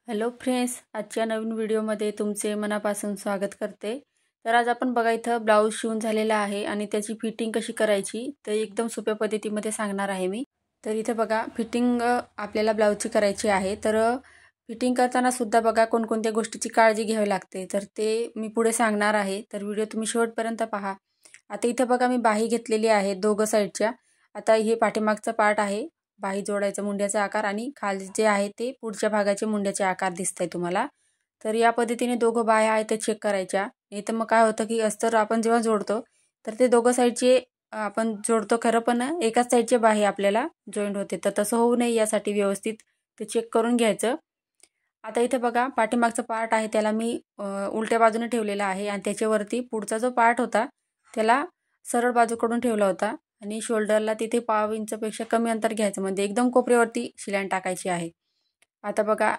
Hello friends, आजच्या नवीन व्हिडिओमध्ये तुमचे मनापासून स्वागत करते। तर आज आपण बघा इथं ब्लाऊज शिवून झालेला आहे आणि त्याची फिटिंग कशी करायची ते एकदम सोप्या पद्धतीमध्ये सांगणार आहे मी। तर इथे बघा फिटिंग आपल्याला ब्लाऊजची करायची आहे। तर फिटिंग करताना सुद्धा बघा कोणकोणत्या गोष्टीची काळजी घ्यावी लागते तर ते मी पुढे सांगणार आहे। तर व्हिडिओ तुम्ही शेवटपर्यंत पहा। आता इथे बघा मी बाही घेतलेली आहे दोघं साईडच्या। आता हे पाठीमागचा पार्ट आहे, बाही जोडायचा मुंड्याचा आकार आणि खाली जे आहे ते पुढच्या भागाचे मुंड्याचे आकार दिसतंय तुम्हाला। तर या पद्धतीने दोघं बाह्या आहेत ते चेक करायच्या। नाही तर मग काय होतं की अस्तर आपण जेव्हा जोडतो तर ते दोघं साईडचे आपण जोडतो खरं, पण एकाच साईडचे बाही आपल्याला जॉईंट होते। तर तसं होऊ नये यासाठी व्यवस्थित ते चेक करून घ्यायचं। आता इथे बघा पाठीमागचा पार्ट आहे त्याला मी उलट्या बाजूने ठेवलेला आहे आणि त्याच्यावरती पुढचा जो पार्ट होता त्याला सरळ बाजूकडून ठेवला होता आणि शोल्डरला तिथे पाव इंचपेक्षा कमी अंतर घ्यायचं, म्हणजे एकदम कोपऱ्यावरती शिलाई टाकायची आहे। आता बघा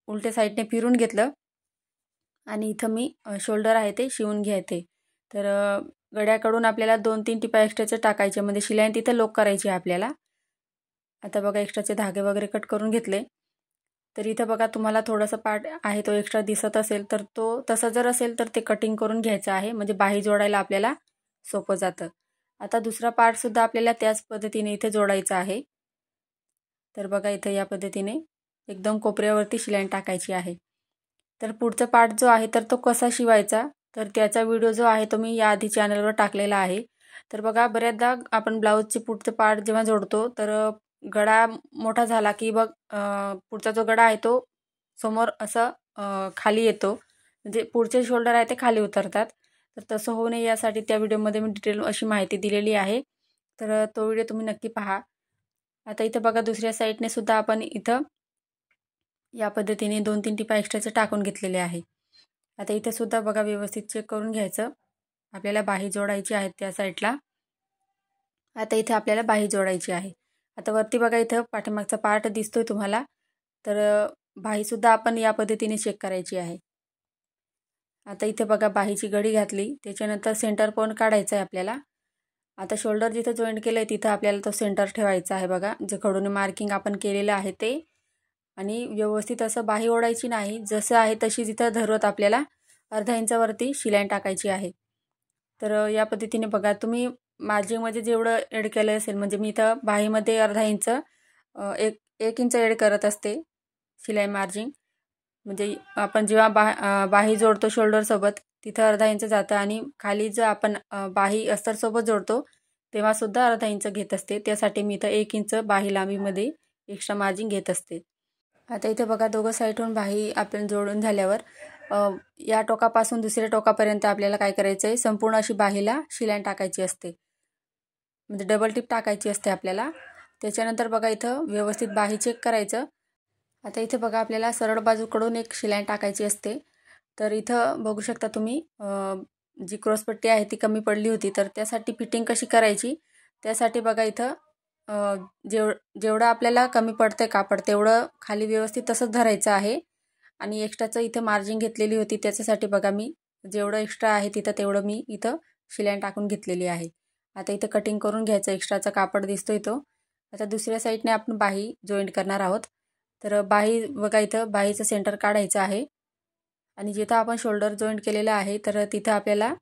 उलट्या साईडने फिरून घेतलं आणि इथं मी शोल्डर आहे ते शिवून घ्यायचे। तर गड्याकडून आपल्याला 2-3 टिपा एक्स्ट्राचे टाकायचे, म्हणजे शिलाई तिथे लोक करायची आहे आपल्याला। आता बघा एक्स्ट्राचे धागे वगैरे कट करून घेतले। तर इथं बघा तुम्हाला थोडासा पार्ट आहे तो एक्स्ट्रा दिसत असेल तर तो तसा जर असेल तर ते कटिंग करून घ्यायचं आहे, म्हणजे बाही जोडायला आपल्याला सोपं जातं। आता दुसरा पार्ट सुद्धा आपल्याला त्याच पद्धतीने इथे जोडायचा आहे। तर बघा इथे या पद्धतीने एकदम कोपऱ्यावरती शिलाई टाकायची आहे। तर पुढचा पार्ट जो आहे तर तो कसा शिवायचा तर त्याचा व्हिडिओ जो आहे तो मी याआधी चॅनलवर टाकलेला आहे। तर बघा बऱ्याचदा आपण ब्लाऊजचे पुढचे पार्ट जेव्हा जोडतो तर गळा मोठा झाला की बघ पुढचा जो गळा आहे तो समोर असं खाली येतो, म्हणजे पुढचे शोल्डर आहे ते खाली उतरतात। तर तसं होऊ नये यासाठी त्या व्हिडिओमध्ये मी डिटेल अशी माहिती दिलेली आहे। तर तो व्हिडिओ तुम्ही नक्की पहा। आता इथं बघा दुसऱ्या साईडने सुद्धा आपण इथं या पद्धतीने 2-3 टिपा एक्स्ट्राचे टाकून घेतलेले आहे। आता इथे सुद्धा बघा व्यवस्थित चेक करून घ्यायचं, आपल्याला बाही जोडायची आहे त्या साईडला। आता इथे आपल्याला बाही जोडायची आहे। आता वरती बघा इथं पाठीमागचा पार्ट दिसतोय तुम्हाला, तर बाही सुद्धा आपण या पद्धतीने चेक करायची आहे। आता इथे बघा बाहीची गडी घातली, त्याच्यानंतर सेंटर पॉइंट काढायचा आहे आपल्याला। आता शोल्डर जिथं जॉईंट केलंय तिथं आपल्याला तो सेंटर ठेवायचा आहे बघा, जे खडूने मार्किंग आपण केलेलं आहे ते। आणि व्यवस्थित असं बाही ओढायची नाही, जसं आहे तशी जिथं धरवत आपल्याला अर्धा इंचावरती शिलाई टाकायची आहे। तर या पद्धतीने बघा तुम्ही मार्जिंगमध्ये जेवढं ॲड केलं असेल, म्हणजे मी इथं बाहीमध्ये अर्धा इंच 1 इंच ॲड करत असते शिलाई मार्जिंग। म्हणजे आपण जेव्हा बाही जोडतो शोल्डरसोबत तिथं अर्धा इंच जातं आणि खाली जर आपण बाही अस्तरसोबत जोडतो तेव्हा सुद्धा अर्धा इंच घेत असते। त्यासाठी मी इथं 1 इंच बाही लांबीमध्ये एक्स्ट्रा मार्जिन घेत असते। आता इथे बघा दोघं साईडहून बाही आपण जोडून झाल्यावर या टोकापासून दुसऱ्या टोकापर्यंत आपल्याला काय करायचं आहे, संपूर्ण अशी बाहीला शिलाई टाकायची असते, म्हणजे डबल टिप टाकायची असते आपल्याला। त्याच्यानंतर बघा इथं व्यवस्थित बाही चेक करायचं। आता इथे बघा आपल्याला सरळ बाजूकडून एक शिलाई टाकायची असते। तर इथं बघू शकता तुम्ही जी क्रॉसपट्टी आहे ती कमी पडली होती, तर त्यासाठी फिटिंग कशी करायची त्यासाठी बघा इथं जेवढं आपल्याला कमी पडतंय कापड तेवढं खाली व्यवस्थित तसंच धरायचं आहे। आणि एक्स्ट्राचं इथं मार्जिन घेतलेली होती त्याच्यासाठी बघा मी जेवढं एक्स्ट्रा आहे तिथं तेवढं मी इथं शिलाई टाकून घेतलेली आहे। आता इथं कटिंग करून घ्यायचं, एक्स्ट्राचा कापड दिसतोय तो। आता दुसऱ्या साईडने आपण बाही जॉईंट करणार आहोत। तर बाही बघा इथं बाहीचं सेंटर काढायचं आहे आणि जिथं आपण शोल्डर जॉईंट केलेलं आहे तर तिथं आपल्याला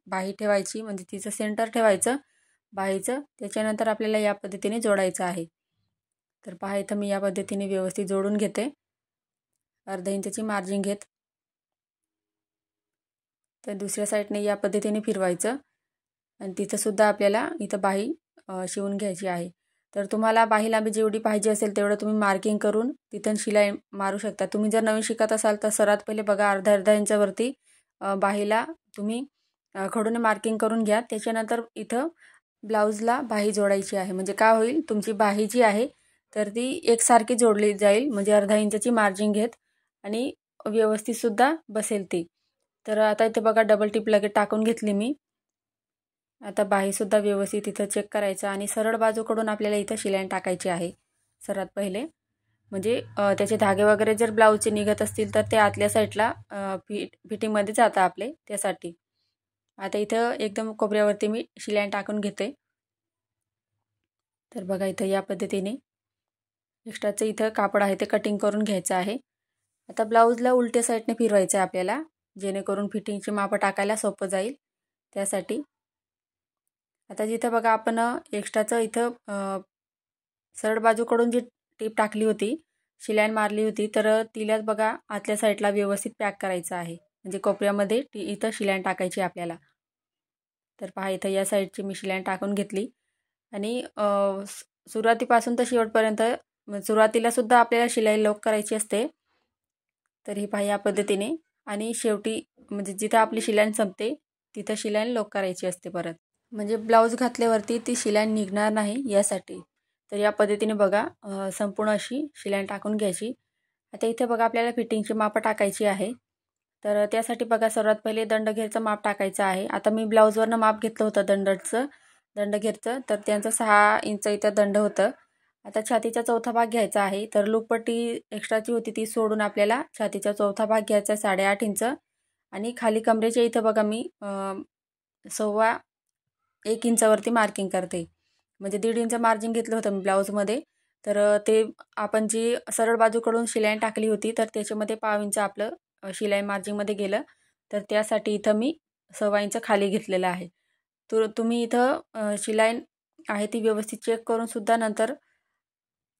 बाही ठेवायची, म्हणजे तिचं सेंटर ठेवायचं बाहीचं। त्याच्यानंतर आपल्याला या पद्धतीने जोडायचं आहे। तर पहा इथं मी या पद्धतीने व्यवस्थित जोडून घेते, अर्धा इंचाची मार्जिन घेत। तर दुसऱ्या साईडने या पद्धतीने फिरवायचं आणि तिथं सुद्धा आपल्याला इथं बाही शिवून घ्यायची आहे। तर तुम्हाला बाही लांबी जेवढी पाहिजे असेल तेवढं तुम्ही मार्किंग करून तिथं शिलाई मारू शकता। तुम्ही जर नवीन शिकत असाल तर सर्वात पहिले बघा अर्धा इंचावरती बाहीला तुम्ही खडूने मार्किंग करून घ्या। त्याच्यानंतर इथं ब्लाऊजला बाही जोडायची आहे, म्हणजे काय होईल तुमची बाही जी आहे तर ती एकसारखी जोडली जाईल, म्हणजे अर्धा इंचाची मार्जिन घेत आणि व्यवस्थित सुद्धा बसेल ती। तर आता इथे बघा डबल टिप लगेच टाकून घेतली मी। आता बाही सुद्धा व्यवस्थित इथं चेक करायचं आणि सरळ बाजूकडून आपल्याला इथं शिलाई टाकायची आहे सर्वात पहिले, म्हणजे त्याचे धागे वगैरे जर ब्लाऊजचे निघत असतील तर ते आतल्या साईडला फिटिंगमध्ये जातं आपले, त्यासाठी। आता इथं एकदम कोपऱ्यावरती मी शिलाई टाकून घेते। तर बघा इथं या पद्धतीने एक्स्ट्राचं इथं कापड आहे ते कटिंग करून घ्यायचं आहे। आता ब्लाऊजला उलट्या साईडने फिरवायचं आहे आपल्याला, जेणेकरून फिटिंगची मापं टाकायला सोपं जाईल त्यासाठी. आता जिथं बघा आपण एक्स्ट्राचं इथं सरळ बाजूकडून जी टीप टाकली होती, शिलाई मारली होती, तर तिलाच बघा आतल्या साईडला व्यवस्थित पॅक करायचं आहे. म्हणजे कोपऱ्यामध्ये इथं शिलाई टाकायची आपल्याला. तर पहा इथं या साईडची मी शिलाई टाकून घेतली आणि सुरुवातीपासून तर शेवटपर्यंत सुरुवातीला सुद्धा आपल्याला शिलाई लॉक करायची असते. तर ही पहा या पद्धतीने, आणि शेवटी म्हणजे जिथं आपली शिलाई संपते तिथं शिलाई लॉक करायची असते परत, म्हणजे ब्लाऊज घातल्यावरती ती शिलाई निघणार नाही यासाठी. तर या पद्धतीने बघा संपूर्ण अशी शिलाई टाकून घ्यायची. आता इथे बघा आपल्याला फिटिंगची मापं टाकायची आहे. तर त्यासाठी बघा सर्वात पहिले दंडघेरचं माप टाकायचं आहे. आता मी ब्लाऊजवरनं माप घेतलं होतं दंडघेरचं, तर त्यांचं 6 इंच इथं दंड होतं. आता छातीचा चौथा भाग घ्यायचा आहे. तर लूपपट्टी एक्स्ट्राची होती ती सोडून आपल्याला छातीचा चौथा भाग घ्यायचा 8.5 इंच, आणि खाली कमरेच्या इथं बघा मी 1.25 इंचावरती मार्किंग करते. म्हणजे 1.5 इंच मार्जिन घेतलं होतं मी ब्लाऊजमध्ये. तर ते आपण जी सरळ बाजूकडून शिलाई टाकली होती, तर त्याच्यामध्ये 1.25 इंच आपलं शिलाई मार्जिनमध्ये गेलं. तर त्यासाठी इथं मी 1.25 इंच खाली घेतलेलं आहे. तर तुम्ही इथं शिलाई आहे ती व्यवस्थित चेक करून सुद्धा नंतर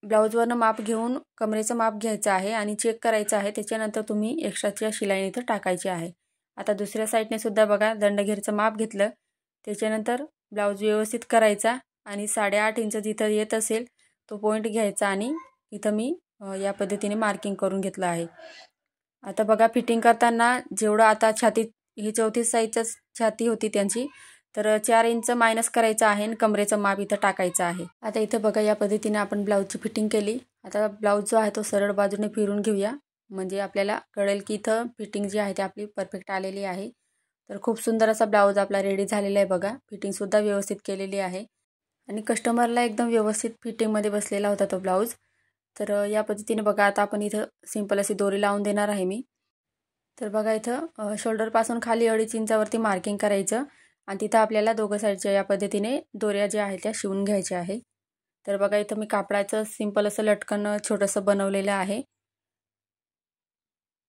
ब्लाऊजवरनं माप घेऊन कमरेचं माप घ्यायचं आहे आणि चेक करायचं आहे. त्याच्यानंतर तुम्ही एक्स्ट्राच्या शिलाई इथं टाकायची आहे. आता दुसऱ्या साईडने सुद्धा बघा दंडघेरचं माप घेतलं, त्याच्यानंतर ब्लाऊज व्यवस्थित करायचा आणि 8.5 इंच जिथं येत असेल तो पॉईंट घ्यायचा आणि इथं मी या पद्धतीने मार्किंग करून घेतलं आहे. आता बघा फिटिंग करताना जेवढं आता छाती ही 34 साईजच छाती होती त्यांची, तर 4 इंच मायनस करायचं आहे आणि कमरेचं माप इथं टाकायचं आहे. आता इथं बघा या पद्धतीने आपण ब्लाऊजची फिटिंग केली. आता ब्लाऊज जो आहे तो सरळ बाजूने फिरून घेऊया, म्हणजे आपल्याला कळेल की इथं फिटिंग जी आहे ती आपली परफेक्ट आलेली आहे. तर खूप सुंदर असा ब्लाऊज आपला रेडी झालेला आहे बघा. फिटिंगसुद्धा व्यवस्थित केलेली आहे आणि कस्टमरला एकदम व्यवस्थित फिटिंगमध्ये बसलेला होता तो ब्लाऊज. तर या पद्धतीने बघा आता आपण इथं सिंपल अशी दोरी लावून देणार आहे मी. तर बघा इथं शोल्डरपासून खाली 2.5 इंचावरती मार्किंग करायचं आणि तिथं आपल्याला दोघं साईडच्या या पद्धतीने दोऱ्या ज्या आहेत त्या शिवून घ्यायच्या आहे. तर बघा इथं मी कापडाचं सिंपल असं लटकन छोटंसं बनवलेलं आहे.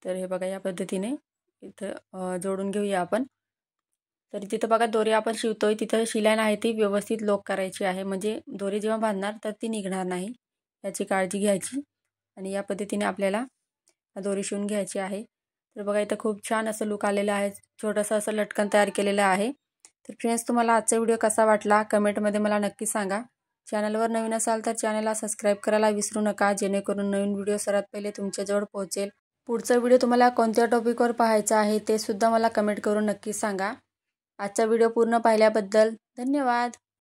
तर हे बघा या पद्धतीने इथं जोडून घेऊया आपण. तर तिथं बघा दोरी आपण शिवतोय तिथं शिलाई आहे ती व्यवस्थित लॉक करायची आहे, म्हणजे दोरी जेव्हा बांधणार तर ती निघणार नाही याची काळजी घ्यायची. आणि या पद्धतीने आपल्याला दोरी शिवून घ्यायची आहे. तर बघा इथं खूप छान असं लुक आलेलं आहे, छोटंसं असं लटकन तयार केलेलं आहे. तर फ्रेंड्स तुम्हाला आजचा व्हिडिओ कसा वाटला कमेंटमध्ये मला नक्की सांगा. चॅनलवर नवीन असाल तर चॅनलला सबस्क्राईब करायला विसरू नका, जेणेकरून नवीन व्हिडिओ सर्वात पहिले तुमच्याजवळ पोहोचेल. पुढचा व्हिडिओ तुम्हाला कोणत्या टॉपिकवर पाहायचा आहे ते सुद्धा मला कमेंट करून नक्की सांगा. आजचा व्हिडिओ पूर्ण पाहिल्याबद्दल धन्यवाद.